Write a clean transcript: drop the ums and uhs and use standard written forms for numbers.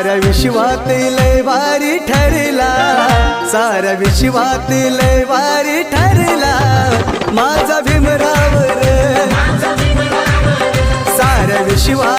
साऱ्या विश्वात लय भारी ठरला, साऱ्या विश्वात लय भारी ठरला माझा भीमराव रे, साऱ्या विश्वात